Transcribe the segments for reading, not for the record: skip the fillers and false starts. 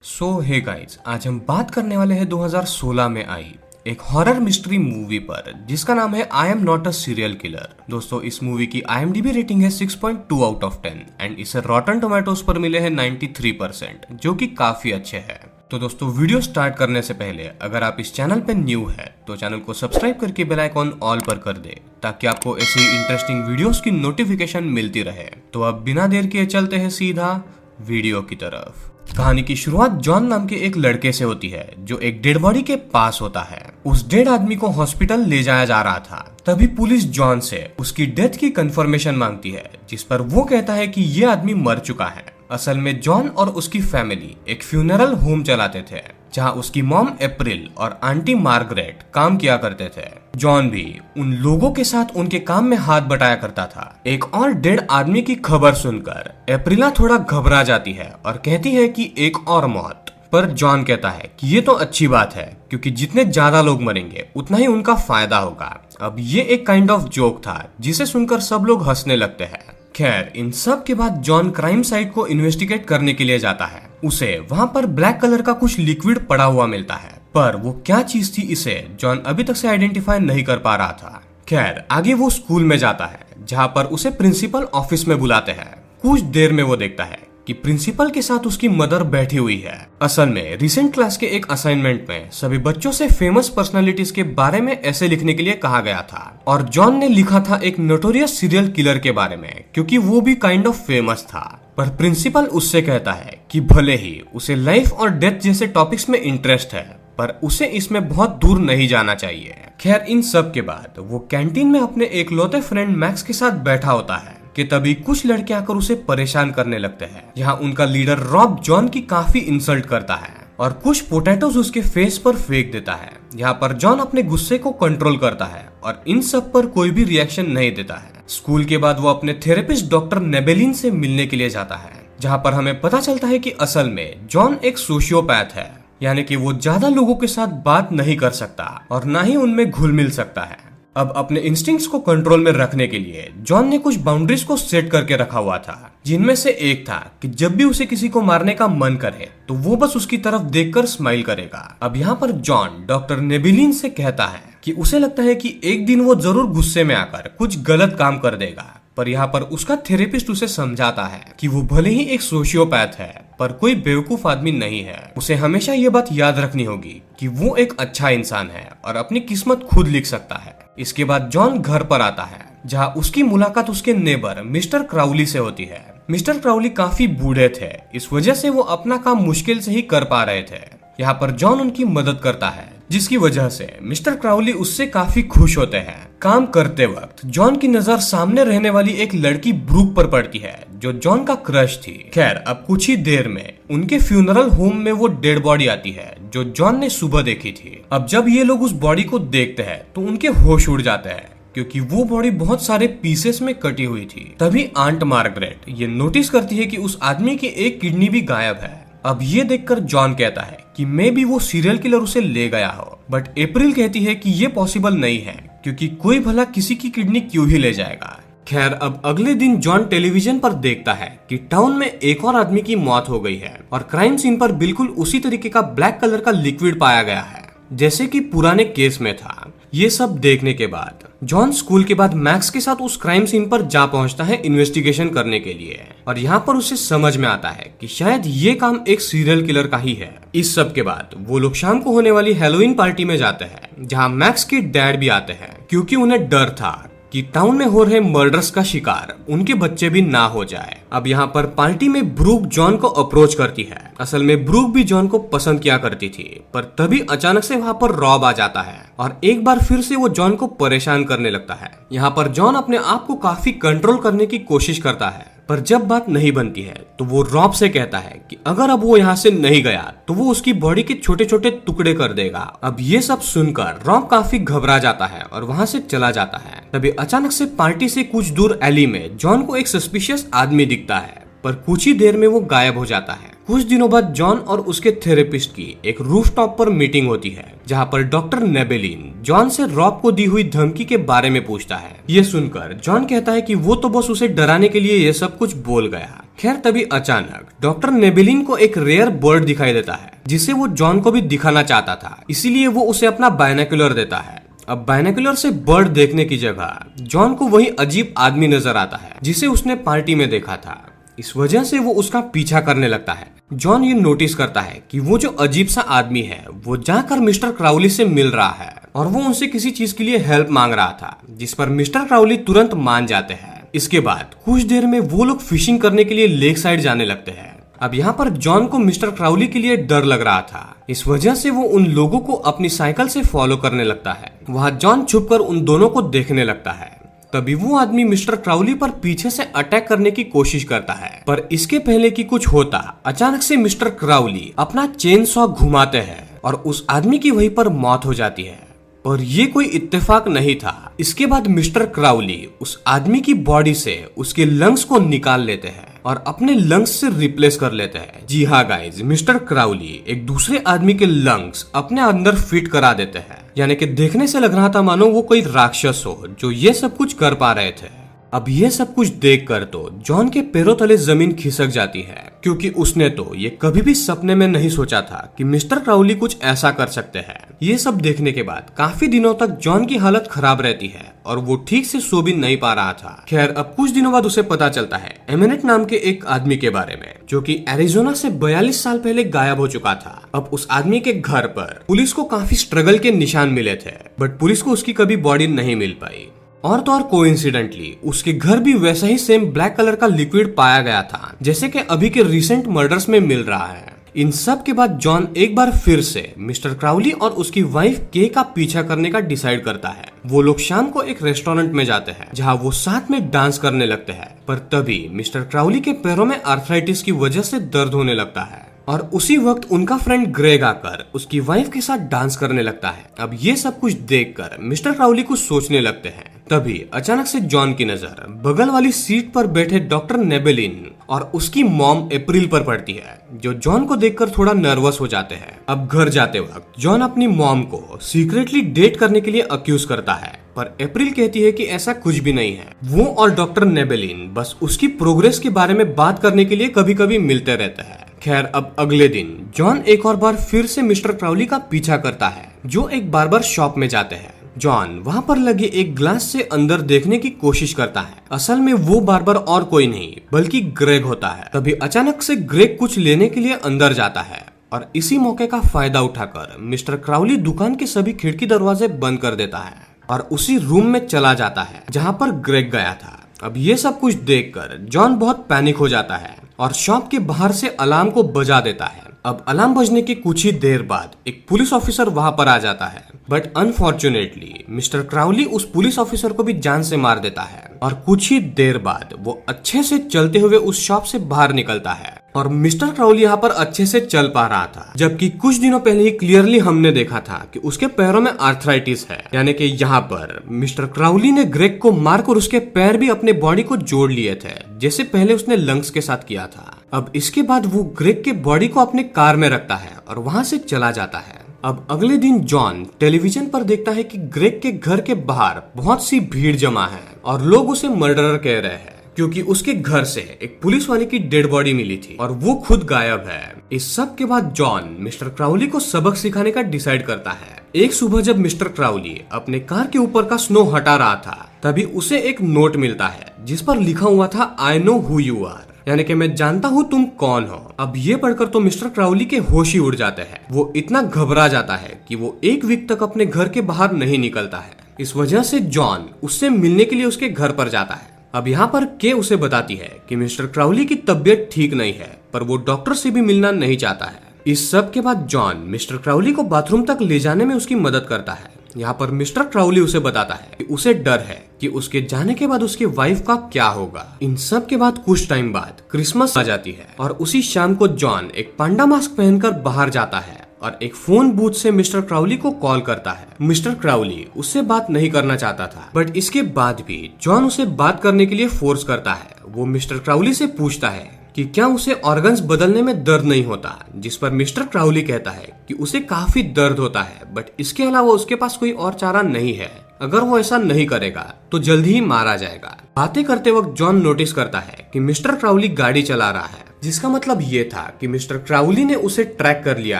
Hey guys, आज हम बात करने वाले हैं 2016 में आई एक हॉरर मिस्ट्री मूवी पर जिसका नाम है I am not a serial killer. दोस्तों, इस मूवी की IMDb रेटिंग है 6.2 आउट ऑफ 10 एंड इसे रॉटन टोमेटोज पर मिले हैं 93%, जो कि काफी अच्छे हैं। तो दोस्तों, वीडियो स्टार्ट करने से पहले अगर आप इस चैनल पे न्यू है तो चैनल को सब्सक्राइब करके बेल आइकॉन ऑल पर कर दे ताकि आपको ऐसी इंटरेस्टिंग वीडियोस की नोटिफिकेशन मिलती रहे। तो अब बिना देर किए चलते हैं सीधा वीडियो की तरफ। कहानी की शुरुआत जॉन नाम के एक लड़के से होती है जो एक डेड बॉडी के पास होता है। उस डेड आदमी को हॉस्पिटल ले जाया जा रहा था। तभी पुलिस जॉन से उसकी डेथ की कंफर्मेशन मांगती है, जिस पर वो कहता है कि ये आदमी मर चुका है। असल में जॉन और उसकी फैमिली एक फ्यूनरल होम चलाते थे जहां उसकी मॉम अप्रैल और आंटी मार्गरेट काम किया करते थे। जॉन भी उन लोगों के साथ उनके काम में हाथ बटाया करता था। एक और डेड आदमी की खबर सुनकर अप्रिला थोड़ा घबरा जाती है और कहती है कि एक और मौत। पर जॉन कहता है कि ये तो अच्छी बात है क्योंकि जितने ज्यादा लोग मरेंगे उतना ही उनका फायदा होगा। अब ये एक काइंड ऑफ जोक था जिसे सुनकर सब लोग हंसने लगते हैं। खैर, इन सब के बाद जॉन क्राइम साइट को इन्वेस्टिगेट करने के लिए जाता है। उसे वहां पर ब्लैक कलर का कुछ लिक्विड पड़ा हुआ मिलता है, पर वो क्या चीज थी इसे जॉन अभी तक से आइडेंटिफाई नहीं कर पा रहा था। खैर, आगे वो स्कूल में जाता है जहां पर उसे प्रिंसिपल ऑफिस में बुलाते हैं। कुछ देर में वो देखता है कि प्रिंसिपल के साथ उसकी मदर बैठी हुई है। असल में रिसेंट क्लास के एक असाइनमेंट में सभी बच्चों से फेमस पर्सनालिटीज के बारे में ऐसे लिखने के लिए कहा गया था और जॉन ने लिखा था एक नोटोरियस सीरियल किलर के बारे में क्योंकि वो भी काइंड ऑफ फेमस था। पर प्रिंसिपल उससे कहता है कि भले ही उसे लाइफ और डेथ जैसे टॉपिक्स में इंटरेस्ट है पर उसे इसमें बहुत दूर नहीं जाना चाहिए। खैर, इन सब के बाद वो कैंटीन में अपने एक लौते फ्रेंड मैक्स के साथ बैठा होता है कि तभी कुछ लड़के आकर उसे परेशान करने लगते हैं। यहाँ उनका लीडर रॉब जॉन की काफी इंसल्ट करता है और कुछ पोटैटोज उसके फेस पर फेंक देता है। यहाँ पर जॉन अपने गुस्से को कंट्रोल करता है और इन सब पर कोई भी रिएक्शन नहीं देता है। स्कूल के बाद वो अपने थेरेपिस्ट डॉक्टर नेबेलिन से मिलने के लिए जाता है, जहाँ पर हमें पता चलता है कि असल में जॉन एक सोशियोपैथ है, यानी कि वो ज्यादा लोगों के साथ बात नहीं कर सकता और ना ही उनमें घुल मिल सकता है। अब अपने इंस्टिंक्ट्स को कंट्रोल में रखने के लिए जॉन ने कुछ बाउंड्रीज को सेट करके रखा हुआ था, जिनमें से एक था कि जब भी उसे किसी को मारने का मन करे तो वो बस उसकी तरफ देखकर स्माइल करेगा। अब यहाँ पर जॉन डॉक्टर नेबिलिन से कहता है कि उसे लगता है कि एक दिन वो जरूर गुस्से में आकर कुछ गलत काम कर देगा, पर यहाँ पर उसका थेरेपिस्ट उसे समझाता है कि वो भले ही एक सोशियोपैथ है पर कोई बेवकूफ आदमी नहीं है। उसे हमेशा ये बात याद रखनी होगी कि वो एक अच्छा इंसान है और अपनी किस्मत खुद लिख सकता है। इसके बाद जॉन घर पर आता है जहाँ उसकी मुलाकात उसके नेबर मिस्टर क्राउली से होती है। मिस्टर क्राउली काफी बूढ़े थे, इस वजह से वो अपना काम मुश्किल से ही कर पा रहे थे। यहाँ पर जॉन उनकी मदद करता है, जिसकी वजह से मिस्टर क्राउली उससे काफी खुश होते हैं। काम करते वक्त जॉन की नजर सामने रहने वाली एक लड़की ब्रूक पर पड़ती है जो जॉन का क्रश थी। खैर, अब कुछ ही देर में उनके फ्यूनरल होम में वो डेड बॉडी आती है जो जॉन ने सुबह देखी थी। अब जब ये लोग उस बॉडी को देखते हैं तो उनके होश उड़ जाते हैं क्योंकि वो बॉडी बहुत सारे पीसेस में कटी हुई थी। तभी आंट मार्गरेट ये नोटिस करती है कि उस आदमी की एक किडनी भी गायब है। अब ये देखकर जॉन कहता है कि मे बी वो सीरियल किलर उसे ले गया हो, बट अप्रैल कहती है कि ये पॉसिबल नहीं है क्योंकि कोई भला किसी की किडनी क्यों ही ले जाएगा। खैर, अब अगले दिन जॉन टेलीविजन पर देखता है कि टाउन में एक और आदमी की मौत हो गई है और क्राइम सीन पर बिल्कुल उसी तरीके का ब्लैक कलर का लिक्विड पाया गया है जैसे कि पुराने केस में था। ये सब देखने के बाद जॉन स्कूल के बाद मैक्स के साथ उस क्राइम सीन पर जा पहुंचता है इन्वेस्टिगेशन करने के लिए और यहाँ पर उसे समझ में आता है कि शायद ये काम एक सीरियल किलर का ही है। इस सब के बाद वो लोग शाम को होने वाली हैलोवीन पार्टी में जाते हैं जहाँ मैक्स के डैड भी आते हैं क्योंकि उन्हें डर था कि टाउन में हो रहे मर्डर्स का शिकार उनके बच्चे भी ना हो जाए। अब यहाँ पर पार्टी में ब्रूक जॉन को अप्रोच करती है। असल में ब्रूक भी जॉन को पसंद किया करती थी, पर तभी अचानक से वहाँ पर रॉब आ जाता है और एक बार फिर से वो जॉन को परेशान करने लगता है। यहाँ पर जॉन अपने आप को काफी कंट्रोल करने की कोशिश करता है, पर जब बात नहीं बनती है तो वो रॉब से कहता है कि अगर अब वो यहाँ से नहीं गया तो वो उसकी बॉडी के छोटे छोटे टुकड़े कर देगा। अब ये सब सुनकर रॉब काफी घबरा जाता है और वहाँ से चला जाता है। तभी अचानक से पार्टी से कुछ दूर एली में जॉन को एक सस्पिशियस आदमी दिखता है, पर कुछ ही देर में वो गायब हो जाता है। कुछ दिनों बाद जॉन और उसके थेरेपिस्ट की एक रूफटॉप पर मीटिंग होती है, जहाँ पर डॉक्टर नेबेलिन जॉन से रॉब को दी हुई धमकी के बारे में पूछता है। ये सुनकर जॉन कहता है कि वो तो बस उसे डराने के लिए ये सब कुछ बोल गया। खैर तभी अचानक डॉक्टर नेबेलिन को एक रेयर बर्ड दिखाई देता है, जिसे वो जॉन को भी दिखाना चाहता था, इसीलिए वो उसे अपना बायनोकुलर देता है। अब बायनोकुलर से बर्ड देखने की जगह जॉन को वही अजीब आदमी नजर आता है जिसे उसने पार्टी में देखा था। इस वजह से वो उसका पीछा करने लगता है। जॉन ये नोटिस करता है कि वो जो अजीब सा आदमी है वो जाकर मिस्टर क्राउली से मिल रहा है और वो उनसे किसी चीज के लिए हेल्प मांग रहा था, जिस पर मिस्टर क्राउली तुरंत मान जाते हैं। इसके बाद कुछ देर में वो लोग फिशिंग करने के लिए लेक साइड जाने लगते हैं। अब यहाँ पर जॉन को मिस्टर क्राउली के लिए डर लग रहा था, इस वजह से वो उन लोगों को अपनी साइकिल से फॉलो करने लगता है। वहाँ जॉन छुपकर उन दोनों को देखने लगता है। तभी वो आदमी मिस्टर क्राउली पर पीछे से अटैक करने की कोशिश करता है, पर इसके पहले कि कुछ होता, अचानक से मिस्टर क्राउली अपना चेन सॉ घुमाते हैं और उस आदमी की वहीं पर मौत हो जाती है। और ये कोई इत्तेफाक नहीं था। इसके बाद मिस्टर क्राउली उस आदमी की बॉडी से उसके लंग्स को निकाल लेते हैं और अपने लंग्स से रिप्लेस कर लेते हैं। जी हाँ गाइज, मिस्टर क्राउली एक दूसरे आदमी के लंग्स अपने अंदर फिट करा देते हैं। यानी कि देखने से लग रहा था मानो वो कोई राक्षस हो जो ये सब कुछ कर पा रहे थे। अब ये सब कुछ देखकर तो जॉन के पैरों तले जमीन खिसक जाती है, क्योंकि उसने तो ये कभी भी सपने में नहीं सोचा था कि मिस्टर क्राउली कुछ ऐसा कर सकते हैं। ये सब देखने के बाद काफी दिनों तक जॉन की हालत खराब रहती है और वो ठीक से सो भी नहीं पा रहा था। खैर अब कुछ दिनों बाद उसे पता चलता है एमिनेट नाम के एक आदमी के बारे में, जो कि एरिजोना से 42 साल पहले गायब हो चुका था। अब उस आदमी के घर पर पुलिस को काफी स्ट्रगल के निशान मिले थे, बट पुलिस को उसकी कभी बॉडी नहीं मिल पाई। और तो और कोइंसिडेंटली उसके घर भी वैसा ही सेम ब्लैक कलर का लिक्विड पाया गया था, जैसे कि अभी के रिसेंट मर्डर्स में मिल रहा है। इन सब के बाद जॉन एक बार फिर से मिस्टर क्राउली और उसकी वाइफ के का पीछा करने का डिसाइड करता है। वो लोग शाम को एक रेस्टोरेंट में जाते हैं, जहां वो साथ में डांस करने लगते हैं, पर तभी मिस्टर क्राउली के पैरों में आर्थराइटिस की वजह से दर्द होने लगता है और उसी वक्त उनका फ्रेंड ग्रेग आकर उसकी वाइफ के साथ डांस करने लगता है। अब ये सब कुछ देखकर मिस्टर क्राउली कुछ सोचने लगते हैं। तभी अचानक से जॉन की नजर बगल वाली सीट पर बैठे डॉक्टर नेबेलिन और उसकी मॉम अप्रैल पर पड़ती है, जो जॉन को देखकर थोड़ा नर्वस हो जाते हैं। अब घर जाते वक्त जॉन अपनी मॉम को सीक्रेटली डेट करने के लिए अक्यूज करता है, पर अप्रैल कहती है कि ऐसा कुछ भी नहीं है। वो और डॉक्टर नेबेलिन बस उसकी प्रोग्रेस के बारे में बात करने के लिए कभी कभी मिलते रहते हैं। खैर अब अगले दिन जॉन एक और बार फिर से मिस्टर क्राउली का पीछा करता है, जो एक बार्बर शॉप में जाते हैं। जॉन वहाँ पर लगे एक ग्लास से अंदर देखने की कोशिश करता है। असल में वो बार्बर और कोई नहीं बल्कि ग्रेग होता है। तभी अचानक से ग्रेग कुछ लेने के लिए अंदर जाता है और इसी मौके का फायदा उठाकर मिस्टर क्राउली दुकान के सभी खिड़की दरवाजे बंद कर देता है और उसी रूम में चला जाता है जहाँ पर ग्रेग गया था। अब ये सब कुछ देखकर जॉन बहुत पैनिक हो जाता है और शॉप के बाहर से अलार्म को बजा देता है। अब अलार्म बजने के कुछ ही देर बाद एक पुलिस ऑफिसर वहां पर आ जाता है, बट अनफॉर्चुनेटली मिस्टर क्राउली उस पुलिस ऑफिसर को भी जान से मार देता है और कुछ ही देर बाद वो अच्छे से चलते हुए उस शॉप से बाहर निकलता है और मिस्टर क्राउली यहाँ पर अच्छे से चल पा रहा था, जबकि कुछ दिनों पहले ही क्लियरली हमने देखा था कि उसके पैरों में आर्थराइटिस है। यानी कि यहाँ पर मिस्टर क्राउली ने ग्रेग को मारकर उसके पैर भी अपने बॉडी को जोड़ लिए थे, जैसे पहले उसने लंग्स के साथ किया था। अब इसके बाद वो ग्रेग के बॉडी को अपने कार में रखता है और वहां से चला जाता है। अब अगले दिन जॉन टेलीविजन पर देखता है कि ग्रेग के घर के बाहर बहुत सी भीड़ जमा है और लोग उसे मर्डरर कह रहे हैं, क्योंकि उसके घर से एक पुलिस वाले की डेड बॉडी मिली थी और वो खुद गायब है। इस सब के बाद जॉन मिस्टर क्राउली को सबक सिखाने का डिसाइड करता है। एक सुबह जब मिस्टर क्राउली अपने कार के ऊपर का स्नो हटा रहा था, तभी उसे एक नोट मिलता है जिस पर लिखा हुआ था I know who you are, यानी कि मैं जानता हूँ तुम कौन हो। अब ये पढ़कर तो मिस्टर क्राउली के होश ही उड़ जाते हैं। वो इतना घबरा जाता है कि वो एक वीक तक अपने घर के बाहर नहीं निकलता है। इस वजह से जॉन उससे मिलने के लिए उसके घर पर जाता है। अब यहाँ पर के उसे बताती है कि मिस्टर क्राउली की तबीयत ठीक नहीं है, पर वो डॉक्टर से भी मिलना नहीं चाहता है। इस सब के बाद जॉन मिस्टर क्राउली को बाथरूम तक ले जाने में उसकी मदद करता है। यहाँ पर मिस्टर क्राउली उसे बताता है कि उसे डर है कि उसके जाने के बाद उसकी वाइफ का क्या होगा। इन सब के बाद कुछ टाइम बाद क्रिसमस आ जाती है और उसी शाम को जॉन एक पांडा मास्क पहनकर बाहर जाता है और एक फोन बूथ से मिस्टर क्राउली को कॉल करता है। मिस्टर क्राउली उससे बात नहीं करना चाहता था, बट इसके बाद भी जॉन उसे बात करने के लिए फोर्स करता है। वो मिस्टर क्राउली से पूछता है कि क्या उसे ऑर्गन्स बदलने में दर्द नहीं होता, जिस पर मिस्टर क्राउली कहता है कि उसे काफी दर्द होता है, बट इसके अलावा उसके पास कोई और चारा नहीं है। अगर वो ऐसा नहीं करेगा तो जल्द ही मारा जाएगा। बातें करते वक्त जॉन नोटिस करता है कि मिस्टर क्राउली गाड़ी चला रहा है, जिसका मतलब ये था कि मिस्टर क्राउली ने उसे ट्रैक कर लिया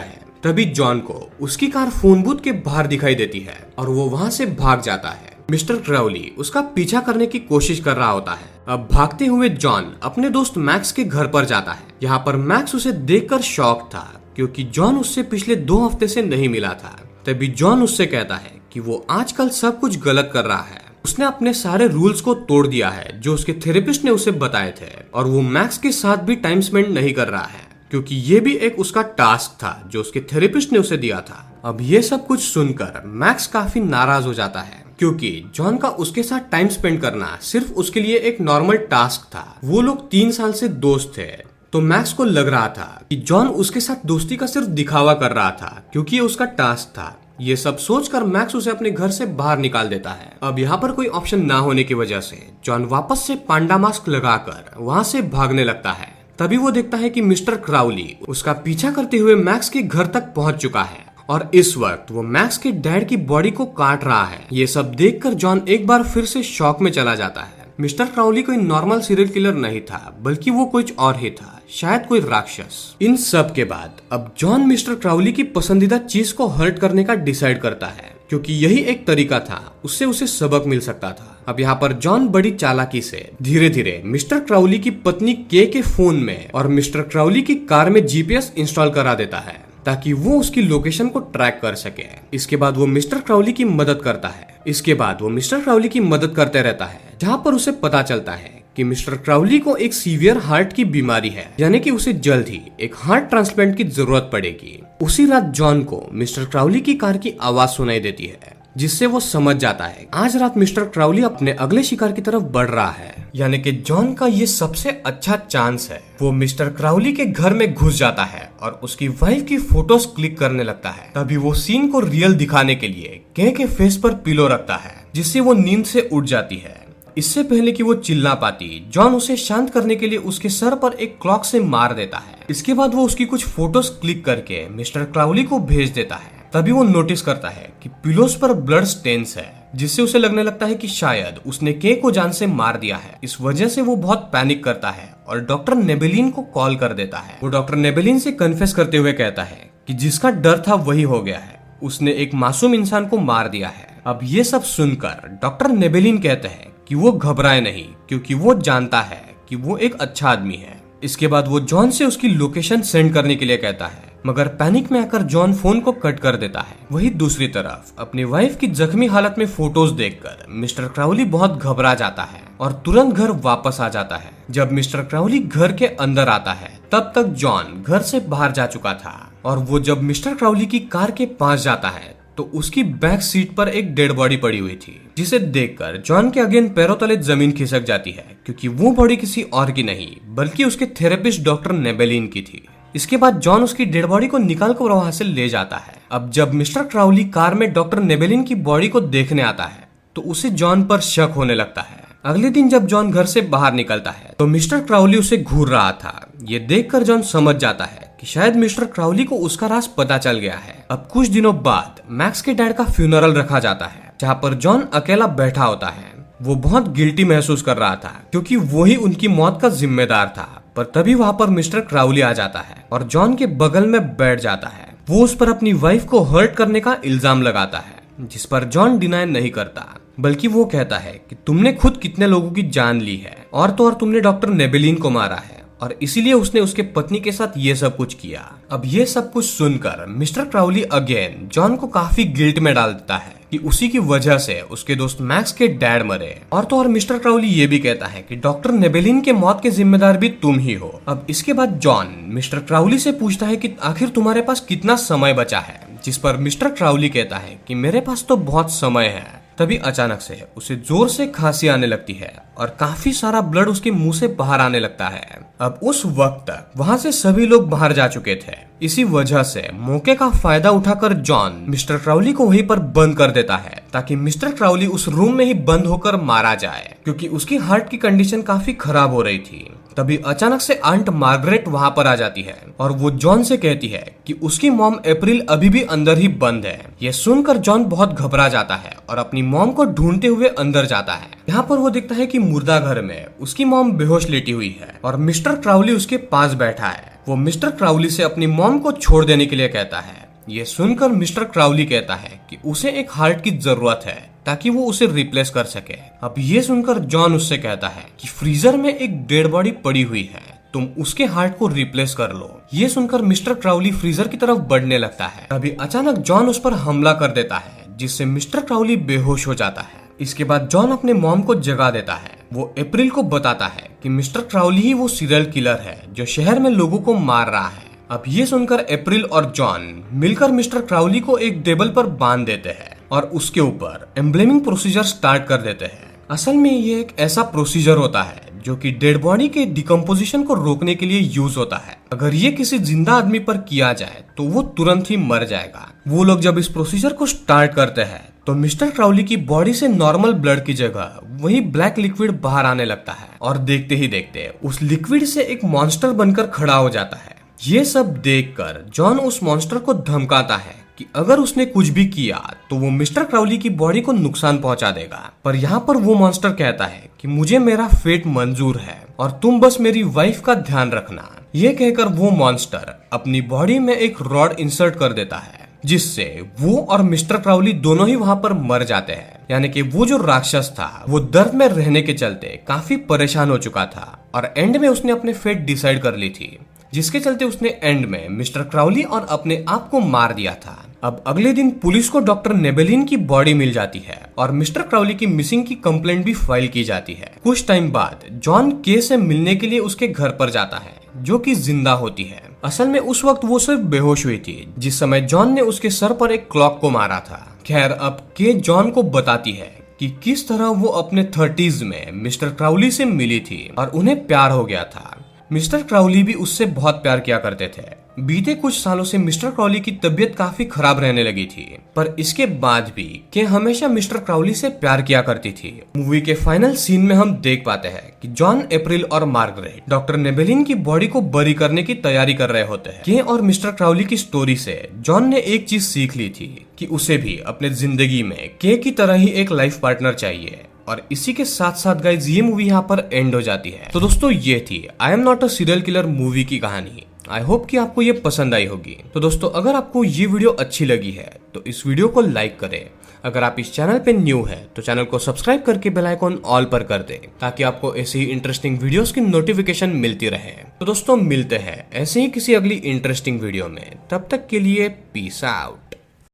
है। तभी जॉन को उसकी कार फोन बूथ के बाहर दिखाई देती है और वो वहाँ से भाग जाता है। मिस्टर क्राउली उसका पीछा करने की कोशिश कर रहा होता है। अब भागते हुए जॉन अपने दोस्त मैक्स के घर पर जाता है। यहाँ पर मैक्स उसे देखकर शॉक था, क्योंकि जॉन उससे पिछले 2 हफ्ते से नहीं मिला था। तभी जॉन उससे कहता है कि वो आजकल सब कुछ गलत कर रहा है। उसने अपने सारे रूल्स को तोड़ दिया है जो उसके थेरेपिस्ट ने उसे बताए थे, और वो मैक्स के साथ भी टाइम स्पेंड नहीं कर रहा है, क्योंकि ये भी एक उसका टास्क था जो उसके थेरेपिस्ट ने उसे दिया था। अब ये सब कुछ सुनकर मैक्स काफी नाराज हो जाता है, क्योंकि जॉन का उसके साथ टाइम स्पेंड करना सिर्फ उसके लिए एक नॉर्मल टास्क था। वो लोग 3 साल से दोस्त थे, तो मैक्स को लग रहा था कि जॉन उसके साथ दोस्ती का सिर्फ दिखावा कर रहा था, क्योंकि ये उसका टास्क था। ये सब सोचकर मैक्स उसे अपने घर से बाहर निकाल देता है। अब यहाँ पर कोई ऑप्शन ना होने की वजह से जॉन वापस से पांडा मास्क लगाकर वहाँ से भागने लगता है। तभी वो देखता है कि मिस्टर क्राउली उसका पीछा करते हुए मैक्स के घर तक पहुंच चुका है, और इस वक्त वो मैक्स के डैड की बॉडी को काट रहा है। ये सब देखकर जॉन एक बार फिर से शॉक में चला जाता है। मिस्टर क्राउली कोई नॉर्मल सीरियल किलर नहीं था, बल्कि वो कुछ और ही था, शायद कोई राक्षस। इन सब के बाद अब जॉन मिस्टर क्राउली की पसंदीदा चीज को हर्ट करने का डिसाइड करता है, क्योंकि यही एक तरीका था उससे उसे सबक मिल सकता था। अब यहाँ पर जॉन बड़ी चालाकी से धीरे धीरे मिस्टर क्राउली की पत्नी के फोन में और मिस्टर क्राउली की कार में जीपीएस इंस्टॉल करा देता है, ताकि वो उसकी लोकेशन को ट्रैक कर सके। इसके बाद वो मिस्टर क्राउली की मदद करता है। इसके बाद वो मिस्टर क्राउली की मदद करते रहता है, जहाँ पर उसे पता चलता है कि मिस्टर क्राउली को एक सीवियर हार्ट की बीमारी है, यानी कि उसे जल्द ही एक हार्ट ट्रांसप्लांट की जरूरत पड़ेगी। उसी रात जॉन को मिस्टर क्राउली की कार की आवाज सुनाई देती है, जिससे वो समझ जाता है आज रात मिस्टर क्राउली अपने अगले शिकार की तरफ बढ़ रहा है, यानी कि जॉन का ये सबसे अच्छा चांस है। वो मिस्टर क्राउली के घर में घुस जाता है और उसकी वाइफ की फोटोज क्लिक करने लगता है। तभी वो सीन को रियल दिखाने के लिए के फेस पर पिलो रखता है, जिससे वो नींद से उठ जाती है। इससे पहले कि वो चिल्ला पाती, जॉन उसे शांत करने के लिए उसके सर पर एक क्लॉक से मार देता है। इसके बाद वो उसकी कुछ फोटोज क्लिक करके मिस्टर क्राउली को भेज देता है। तभी वो नोटिस करता है कि पिलोस पर ब्लड स्टेन्स है, जिससे उसे लगने लगता है कि शायद उसने के को जान से मार दिया है। इस वजह से वो बहुत पैनिक करता है और डॉक्टर नेबेलिन को कॉल कर देता है। वो डॉक्टर नेबेलिन से कन्फेस करते हुए कहता है कि जिसका डर था वही हो गया है, उसने एक मासूम इंसान को मार दिया है। अब ये सब सुनकर डॉक्टर नेबेलिन कहते हैं कि वो घबराए नहीं, क्योंकि वो जानता है कि वो एक अच्छा आदमी है। इसके बाद वो जॉन से उसकी लोकेशन सेंड करने के लिए कहता है, मगर पैनिक में आकर जॉन फोन को कट कर देता है। वही दूसरी तरफ अपनी वाइफ की जख्मी हालत में फोटोज देखकर मिस्टर क्राउली बहुत घबरा जाता है और तुरंत घर वापस आ जाता है। जब मिस्टर क्राउली घर के अंदर आता है, तब तक जॉन घर से बाहर जा चुका था, और वो जब मिस्टर क्राउली की कार के पास जाता है तो उसकी बैक सीट पर एक डेड बॉडी पड़ी हुई थी, जिसे देखकर जॉन के अगेन पैरों तले जमीन खिसक जाती है, क्योंकि वो बॉडी किसी और की नहीं बल्कि उसके थेरेपिस्ट डॉक्टर नेबेलिन की थी। इसके बाद जॉन उसकी डेड बॉडी को निकाल कर वहां से ले जाता है। अब जब मिस्टर क्राउली कार में डॉक्टर नेबेलिन की बॉडी को देखने आता है, तो उसे जॉन पर शक होने लगता है। अगले दिन जब जॉन घर से बाहर निकलता है, तो मिस्टर क्राउली उसे घूर रहा था। ये देखकर जॉन समझ जाता है कि शायद मिस्टर क्राउली को उसका राज पता चल गया है। अब कुछ दिनों बाद मैक्स के डैड का फ्यूनरल रखा जाता है, जहाँ पर जॉन अकेला बैठा होता है। वो बहुत गिल्टी महसूस कर रहा था, क्योंकि वो ही उनकी मौत का जिम्मेदार था। पर तभी वहाँ पर मिस्टर क्राउली आ जाता है और जॉन के बगल में बैठ जाता है। वो उस पर अपनी वाइफ को हर्ट करने का इल्जाम लगाता है, जिस पर जॉन डिनाई नहीं करता, बल्कि वो कहता है कि तुमने खुद कितने लोगों की जान ली है, और तो और तुमने डॉक्टर नेबेलिन को मारा है, और इसीलिए उसने उसके पत्नी के साथ ये सब कुछ किया। अब ये सब कुछ सुनकर मिस्टर क्राउली अगेन जॉन को काफी गिल्ट में डाल देता है कि उसी की वजह से उसके दोस्त मैक्स के डैड मरे, और तो और मिस्टर क्राउली ये भी कहता है कि डॉक्टर नेबेलिन के मौत के जिम्मेदार भी तुम ही हो। अब इसके बाद जॉन मिस्टर क्राउली से पूछता है कि आखिर तुम्हारे पास कितना समय बचा है, जिस पर मिस्टर क्राउली कहता है कि मेरे पास तो बहुत समय है। तभी अचानक से उसे जोर से खांसी आने लगती है और काफी सारा ब्लड उसके मुंह से बाहर आने लगता है। अब उस वक्त तक वहां से सभी लोग बाहर जा चुके थे। इसी वजह से मौके का फायदा उठाकर जॉन मिस्टर क्राउली को वहीं पर बंद कर देता है, ताकि मिस्टर क्राउली उस रूम में ही बंद होकर मारा जाए, क्योंकि उसकी हार्ट की कंडीशन काफी खराब हो रही थी। तभी अचानक से आंट मार्गरेट वहाँ पर आ जाती है और वो जॉन से कहती है कि उसकी मॉम अप्रैल अभी भी अंदर ही बंद है। ये सुनकर जॉन बहुत घबरा जाता है और अपनी मॉम को ढूंढते हुए अंदर जाता है। यहाँ पर वो देखता है कि मुर्दा घर में उसकी मॉम बेहोश लेटी हुई है और मिस्टर क्राउली उसके पास बैठा है। वो मिस्टर क्राउली से अपनी मॉम को छोड़ देने के लिए कहता है। ये सुनकर मिस्टर क्राउली कहता है कि उसे एक हार्ट की जरूरत है ताकि वो उसे रिप्लेस कर सके। अब ये सुनकर जॉन उससे कहता है कि फ्रीजर में एक डेड बॉडी पड़ी हुई है, तुम उसके हार्ट को रिप्लेस कर लो। ये सुनकर मिस्टर क्राउली फ्रीजर की तरफ बढ़ने लगता है। तभी अचानक जॉन उस पर हमला कर देता है जिससे मिस्टर क्राउली बेहोश हो जाता है। इसके बाद जॉन अपने मॉम को जगा देता है। वो अप्रैल को बताता है कि मिस्टर क्राउली ही वो सीरियल किलर है जो शहर में लोगों को मार रहा है। अब ये सुनकर अप्रैल और जॉन मिलकर मिस्टर क्राउली को एक टेबल पर बांध देते हैं और उसके ऊपर एम्ब्लेमिंग प्रोसीजर स्टार्ट कर देते हैं। असल में ये एक ऐसा प्रोसीजर होता है जो कि डेड बॉडी के डिकम्पोजिशन को रोकने के लिए यूज होता है। अगर ये किसी जिंदा आदमी पर किया जाए तो वो तुरंत ही मर जाएगा। वो लोग जब इस प्रोसीजर को स्टार्ट करते हैं तो मिस्टर क्राउली की बॉडी से नॉर्मल ब्लड की जगह वही ब्लैक लिक्विड बाहर आने लगता है और देखते ही देखते उस लिक्विड से एक मॉन्स्टर बनकर खड़ा हो जाता है। ये सब देखकर जॉन उस मॉन्स्टर को धमकाता है कि अगर उसने कुछ भी किया तो वो मिस्टर क्राउली की बॉडी को नुकसान पहुंचा देगा। पर यहाँ पर वो मॉन्स्टर कहता है कि मुझे मेरा फेट मंजूर है और तुम बस मेरी वाइफ का ध्यान रखना। ये कहकर वो मॉन्स्टर अपनी बॉडी में एक रॉड इंसर्ट कर देता है जिससे वो और मिस्टर क्राउली दोनों ही वहाँ पर मर जाते हैं। यानी कि वो जो राक्षस था वो दर्द में रहने के चलते काफी परेशान हो चुका था और एंड में उसने अपने फेट डिसाइड कर ली थी, जिसके चलते उसने एंड में मिस्टर क्राउली और अपने आप को मार दिया था। अब अगले दिन पुलिस को डॉक्टर नेबेलिन की बॉडी मिल जाती है और मिस्टर क्राउली की मिसिंग की कंप्लेंट भी फाइल की जाती है। कुछ टाइम बाद जॉन के से मिलने के लिए उसके घर पर जाता है जो कि जिंदा होती है। असल में उस वक्त वो सिर्फ बेहोश हुई थी जिस समय जॉन ने उसके सर पर एक क्लॉक को मारा था। खैर अब के जॉन को बताती है कि किस तरह वो अपने 30s में मिस्टर क्राउली से मिली थी और उन्हें प्यार हो गया था। मिस्टर क्राउली भी उससे बहुत प्यार किया करते थे। बीते कुछ सालों से मिस्टर क्राउली की तबीयत काफी खराब रहने लगी थी, पर इसके बाद भी के हमेशा मिस्टर क्राउली से प्यार किया करती थी। मूवी के फाइनल सीन में हम देख पाते हैं कि जॉन, अप्रैल और मार्गरेट डॉक्टर नेबेलिन की बॉडी को बरी करने की तैयारी कर रहे होते हैं। के और मिस्टर क्राउली की स्टोरी से जॉन ने एक चीज सीख ली थी कि उसे भी अपने जिंदगी में के की तरह ही एक लाइफ पार्टनर चाहिए। और इसी के साथ साथ गाइज ये मूवी यहाँ पर एंड हो जाती है। तो दोस्तों ये थी I am not a serial killer movie की कहानी। आई होप कि आपको ये पसंद आई होगी। तो दोस्तों अगर आपको ये वीडियो अच्छी लगी है तो इस वीडियो को लाइक करें। अगर आप इस चैनल पे न्यू है तो चैनल को सब्सक्राइब करके बेल आइकॉन ऑल पर कर दें ताकि आपको ऐसे ही इंटरेस्टिंग वीडियोस की नोटिफिकेशन मिलती रहे। तो दोस्तों मिलते हैं ऐसे ही किसी अगली इंटरेस्टिंग वीडियो में, तब तक के लिए पीस आउट।